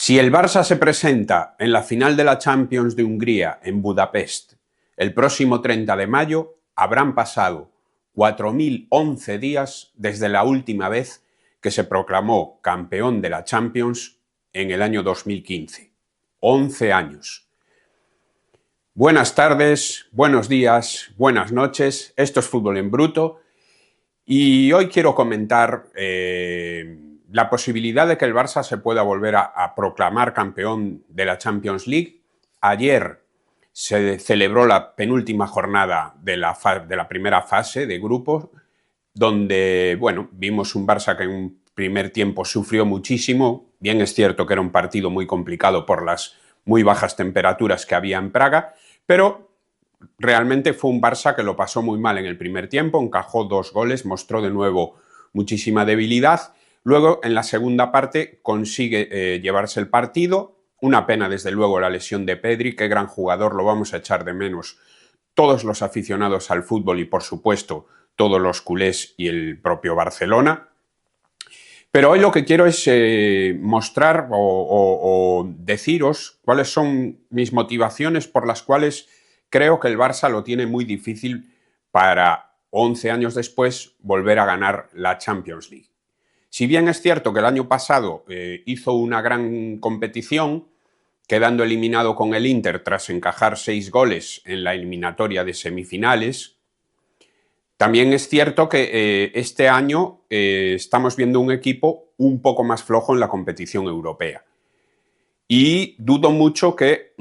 Si el Barça se presenta en la final de la Champions de Hungría en Budapest el próximo 30 de mayo, habrán pasado 4.011 días desde la última vez que se proclamó campeón de la Champions en el año 2015. 11 años. Buenas tardes, buenos días, buenas noches. Esto es Fútbol en Bruto y hoy quiero comentar la posibilidad de que el Barça se pueda volver a proclamar campeón de la Champions League. Ayer se celebró la penúltima jornada de la primera fase de grupos, donde, bueno, vimos un Barça que en un primer tiempo sufrió muchísimo. Bien es cierto que era un partido muy complicado por las muy bajas temperaturas que había en Praga, pero realmente fue un Barça que lo pasó muy mal en el primer tiempo, encajó 2 goles, mostró de nuevo muchísima debilidad. Luego, en la segunda parte, consigue llevarse el partido. Una pena, desde luego, la lesión de Pedri. Qué gran jugador, lo vamos a echar de menos todos los aficionados al fútbol y, por supuesto, todos los culés y el propio Barcelona. Pero hoy lo que quiero es mostrar o deciros cuáles son mis motivaciones por las cuales creo que el Barça lo tiene muy difícil para 11 años después volver a ganar la Champions League. Si bien es cierto que el año pasado hizo una gran competición, quedando eliminado con el Inter tras encajar 6 goles en la eliminatoria de semifinales, también es cierto que este año estamos viendo un equipo un poco más flojo en la competición europea. Y dudo mucho que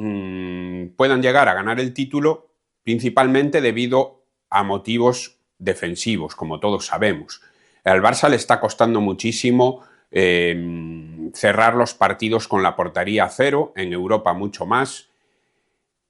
puedan llegar a ganar el título, principalmente debido a motivos defensivos, como todos sabemos. Al Barça le está costando muchísimo cerrar los partidos con la portería a cero, en Europa mucho más.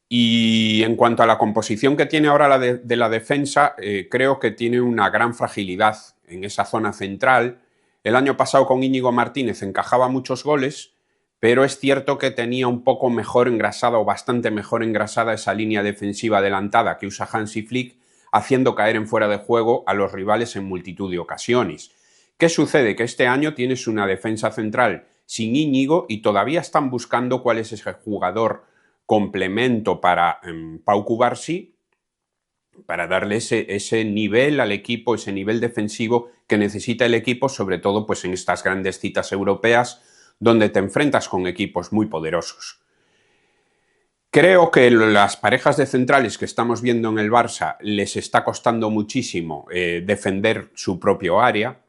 Y en cuanto a la composición que tiene ahora de la defensa, creo que tiene una gran fragilidad en esa zona central. El año pasado con Íñigo Martínez encajaba muchos goles, pero es cierto que tenía un poco mejor engrasada o bastante mejor engrasada esa línea defensiva adelantada que usa Hansi Flick, haciendo caer en fuera de juego a los rivales en multitud de ocasiones. ¿Qué sucede? Que este año tienes una defensa central sin Íñigo y todavía están buscando cuál es ese jugador complemento para Pau Cubarsí, para darle ese nivel al equipo, ese nivel defensivo que necesita el equipo, sobre todo pues, en estas grandes citas europeas donde te enfrentas con equipos muy poderosos. Creo que las parejas de centrales que estamos viendo en el Barça les está costando muchísimo defender su propio área.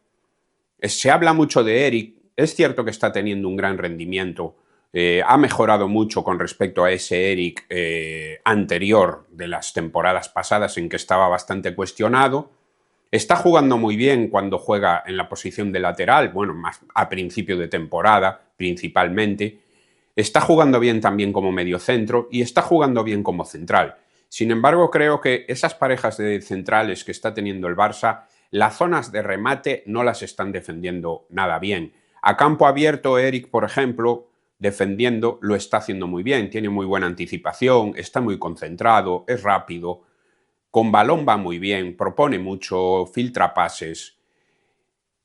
Se habla mucho de Eric, es cierto que está teniendo un gran rendimiento, ha mejorado mucho con respecto a ese Eric anterior de las temporadas pasadas en que estaba bastante cuestionado. Está jugando muy bien cuando juega en la posición de lateral, bueno, más a principio de temporada principalmente. Está jugando bien también como mediocentro y está jugando bien como central. Sin embargo, creo que esas parejas de centrales que está teniendo el Barça, las zonas de remate no las están defendiendo nada bien. A campo abierto, Eric, por ejemplo, defendiendo lo está haciendo muy bien, tiene muy buena anticipación, está muy concentrado, es rápido, con balón va muy bien, propone mucho, filtra pases,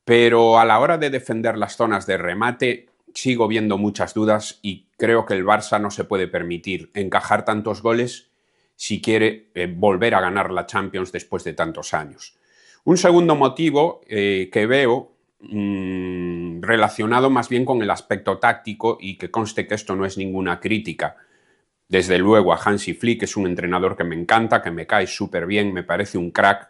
pero a la hora de defender las zonas de remate sigo viendo muchas dudas y creo que el Barça no se puede permitir encajar tantos goles si quiere volver a ganar la Champions después de tantos años. Un segundo motivo que veo relacionado más bien con el aspecto táctico, y que conste que esto no es ninguna crítica, desde luego, a Hansi Flick, es un entrenador que me encanta, que me cae súper bien, me parece un crack.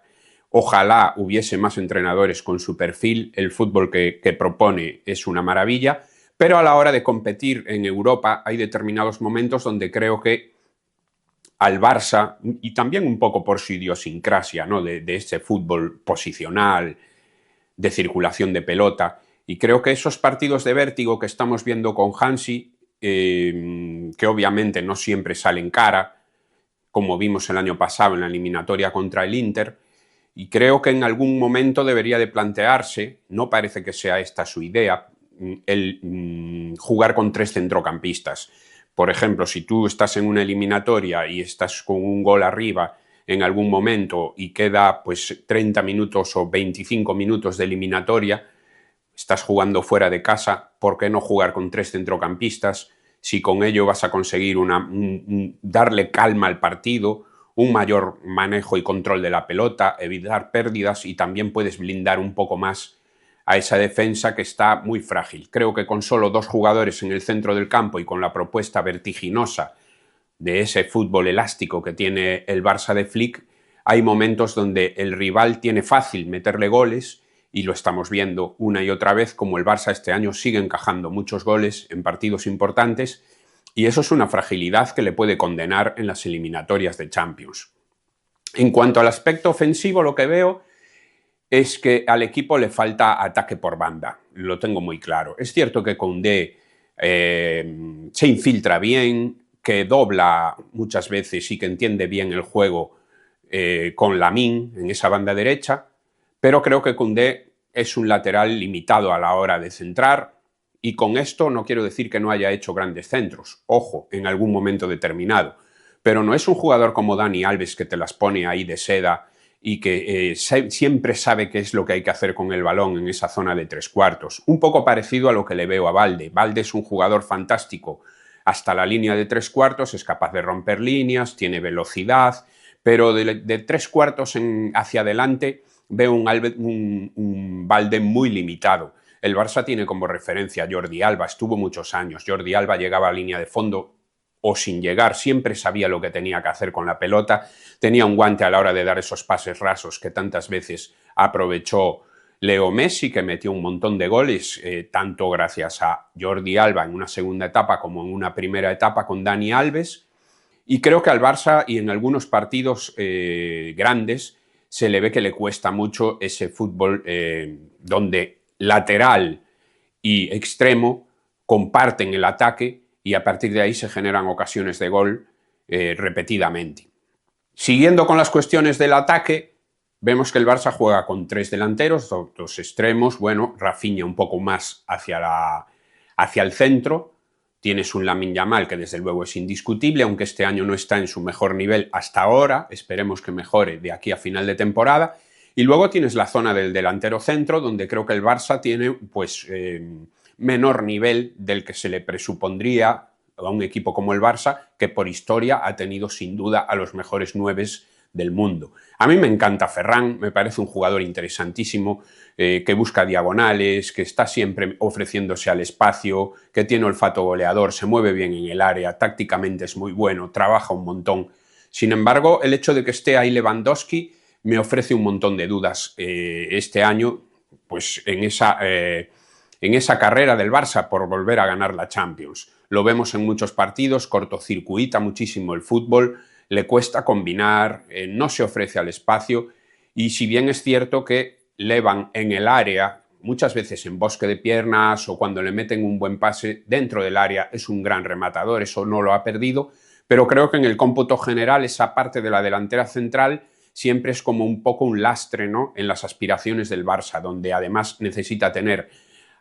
Ojalá hubiese más entrenadores con su perfil, el fútbol que propone es una maravilla, pero a la hora de competir en Europa hay determinados momentos donde creo que al Barça, y también un poco por su idiosincrasia, ¿no? de ese fútbol posicional, de circulación de pelota, y creo que esos partidos de vértigo que estamos viendo con Hansi, que obviamente no siempre salen cara, como vimos el año pasado en la eliminatoria contra el Inter, y creo que en algún momento debería de plantearse, no parece que sea esta su idea, el jugar con 3 centrocampistas. Por ejemplo, si tú estás en una eliminatoria y estás con un gol arriba en algún momento y queda pues 30 minutos o 25 minutos de eliminatoria, estás jugando fuera de casa, ¿por qué no jugar con 3 centrocampistas? Si con ello vas a conseguir darle calma al partido, un mayor manejo y control de la pelota, evitar pérdidas y también puedes blindar un poco más a esa defensa que está muy frágil. Creo que con solo 2 jugadores en el centro del campo y con la propuesta vertiginosa de ese fútbol elástico que tiene el Barça de Flick, hay momentos donde el rival tiene fácil meterle goles y lo estamos viendo una y otra vez como el Barça este año sigue encajando muchos goles en partidos importantes y eso es una fragilidad que le puede condenar en las eliminatorias de Champions. En cuanto al aspecto ofensivo, lo que veo es que al equipo le falta ataque por banda, lo tengo muy claro. Es cierto que Koundé se infiltra bien, que dobla muchas veces y que entiende bien el juego con Lamine en esa banda derecha, pero creo que Koundé es un lateral limitado a la hora de centrar y con esto no quiero decir que no haya hecho grandes centros, ojo, en algún momento determinado, pero no es un jugador como Dani Alves que te las pone ahí de seda y que siempre sabe qué es lo que hay que hacer con el balón en esa zona de 3/4. Un poco parecido a lo que le veo a Balde. Balde es un jugador fantástico hasta la línea de 3/4, es capaz de romper líneas, tiene velocidad, pero de 3/4 hacia adelante veo un Balde muy limitado. El Barça tiene como referencia a Jordi Alba, estuvo muchos años. Jordi Alba llegaba a línea de fondo o sin llegar, siempre sabía lo que tenía que hacer con la pelota, tenía un guante a la hora de dar esos pases rasos que tantas veces aprovechó Leo Messi, que metió un montón de goles, tanto gracias a Jordi Alba en una segunda etapa como en una primera etapa con Dani Alves. Y creo que al Barça y en algunos partidos grandes se le ve que le cuesta mucho ese fútbol donde lateral y extremo comparten el ataque y a partir de ahí se generan ocasiones de gol repetidamente. Siguiendo con las cuestiones del ataque, vemos que el Barça juega con 3 delanteros, 2 extremos, bueno, Rafinha un poco más hacia el centro, tienes un Lamine Yamal que desde luego es indiscutible, aunque este año no está en su mejor nivel hasta ahora, esperemos que mejore de aquí a final de temporada, y luego tienes la zona del delantero centro, donde creo que el Barça tiene pues menor nivel del que se le presupondría a un equipo como el Barça, que por historia ha tenido sin duda a los mejores 9 del mundo. A mí me encanta Ferran, me parece un jugador interesantísimo, que busca diagonales, que está siempre ofreciéndose al espacio, que tiene olfato goleador, se mueve bien en el área, tácticamente es muy bueno, trabaja un montón. Sin embargo, el hecho de que esté ahí Lewandowski me ofrece un montón de dudas este año, pues en esa carrera del Barça por volver a ganar la Champions. Lo vemos en muchos partidos, cortocircuita muchísimo el fútbol, le cuesta combinar, no se ofrece al espacio y si bien es cierto que Levan en el área, muchas veces en bosque de piernas o cuando le meten un buen pase dentro del área es un gran rematador, eso no lo ha perdido, pero creo que en el cómputo general esa parte de la delantera central siempre es como un poco un lastre, ¿no?, en las aspiraciones del Barça, donde además necesita tener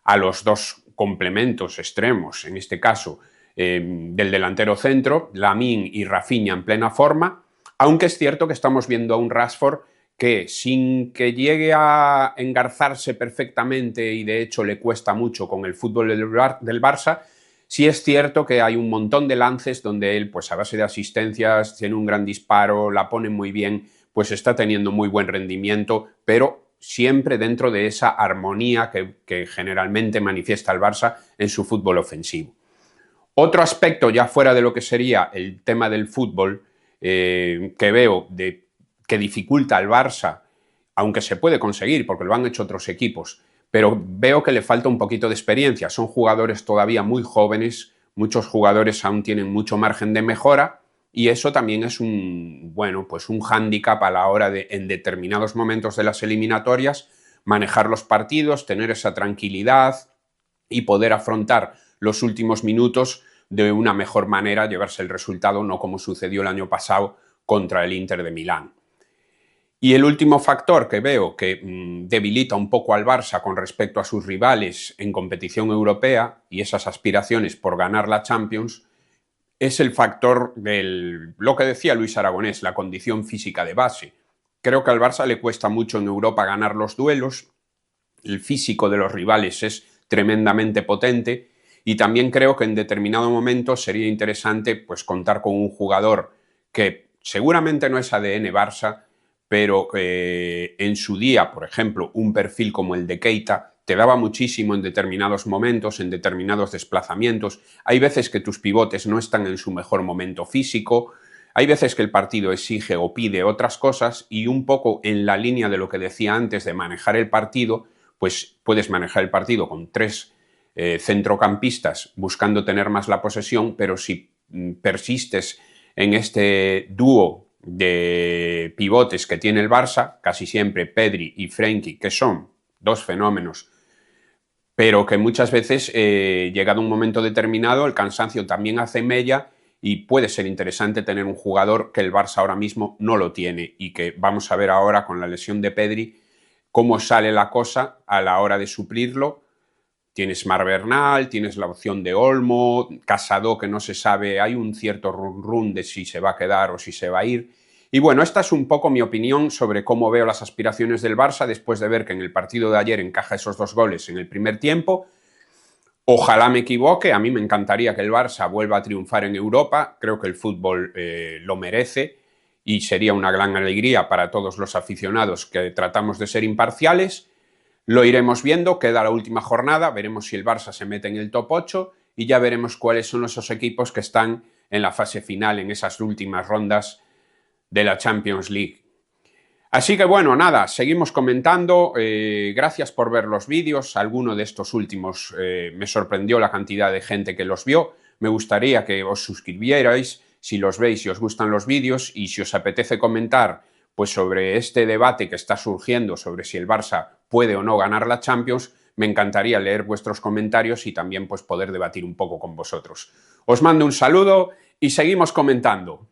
a los 2 complementos extremos, en este caso del delantero centro, Lamine y Rafinha en plena forma, aunque es cierto que estamos viendo a un Rashford que sin que llegue a engarzarse perfectamente y de hecho le cuesta mucho con el fútbol del Barça, sí es cierto que hay un montón de lances donde él, pues a base de asistencias, tiene un gran disparo, la pone muy bien, pues está teniendo muy buen rendimiento, pero siempre dentro de esa armonía que generalmente manifiesta el Barça en su fútbol ofensivo. Otro aspecto, ya fuera de lo que sería el tema del fútbol, que veo que dificulta al Barça, aunque se puede conseguir porque lo han hecho otros equipos, pero veo que le falta un poquito de experiencia. Son jugadores todavía muy jóvenes, muchos jugadores aún tienen mucho margen de mejora y eso también es pues un hándicap a la hora de, en determinados momentos de las eliminatorias, manejar los partidos, tener esa tranquilidad y poder afrontar los últimos minutos de una mejor manera, llevarse el resultado, no como sucedió el año pasado contra el Inter de Milán. Y el último factor que veo que debilita un poco al Barça con respecto a sus rivales en competición europea y esas aspiraciones por ganar la Champions es el factor lo que decía Luis Aragonés, la condición física de base. Creo que al Barça le cuesta mucho en Europa ganar los duelos el físico de los rivales es tremendamente potente, y también creo que en determinado momento sería interesante pues contar con un jugador que seguramente no es ADN Barça, pero que en su día, por ejemplo, un perfil como el de Keita te daba muchísimo en determinados momentos, en determinados desplazamientos. Hay veces que tus pivotes no están en su mejor momento físico, hay veces que el partido exige o pide otras cosas, y un poco en la línea de lo que decía antes de manejar el partido, pues puedes manejar el partido con tres centrocampistas buscando tener más la posesión, pero si persistes en este dúo de pivotes que tiene el Barça, casi siempre Pedri y Frenkie, que son dos fenómenos, pero que muchas veces, llegado un momento determinado, el cansancio también hace mella, y puede ser interesante tener un jugador que el Barça ahora mismo no lo tiene, y que vamos a ver ahora con la lesión de Pedri cómo sale la cosa a la hora de suplirlo. Tienes Mar Bernal, tienes la opción de Olmo, Casado, que no se sabe, hay un cierto run de si se va a quedar o si se va a ir. Y bueno, esta es un poco mi opinión sobre cómo veo las aspiraciones del Barça después de ver que en el partido de ayer encaja esos 2 goles en el primer tiempo. Ojalá me equivoque, a mí me encantaría que el Barça vuelva a triunfar en Europa, creo que el fútbol lo merece y sería una gran alegría para todos los aficionados que tratamos de ser imparciales. Lo iremos viendo, queda la última jornada, veremos si el Barça se mete en el top 8 y ya veremos cuáles son esos equipos que están en la fase final, en esas últimas rondas de la Champions League. Así que bueno, nada, seguimos comentando, gracias por ver los vídeos, alguno de estos últimos me sorprendió la cantidad de gente que los vio, me gustaría que os suscribierais si los veis y os gustan los vídeos, y si os apetece comentar pues sobre este debate que está surgiendo sobre si el Barça puede o no ganar la Champions, me encantaría leer vuestros comentarios y también pues poder debatir un poco con vosotros. Os mando un saludo y seguimos comentando.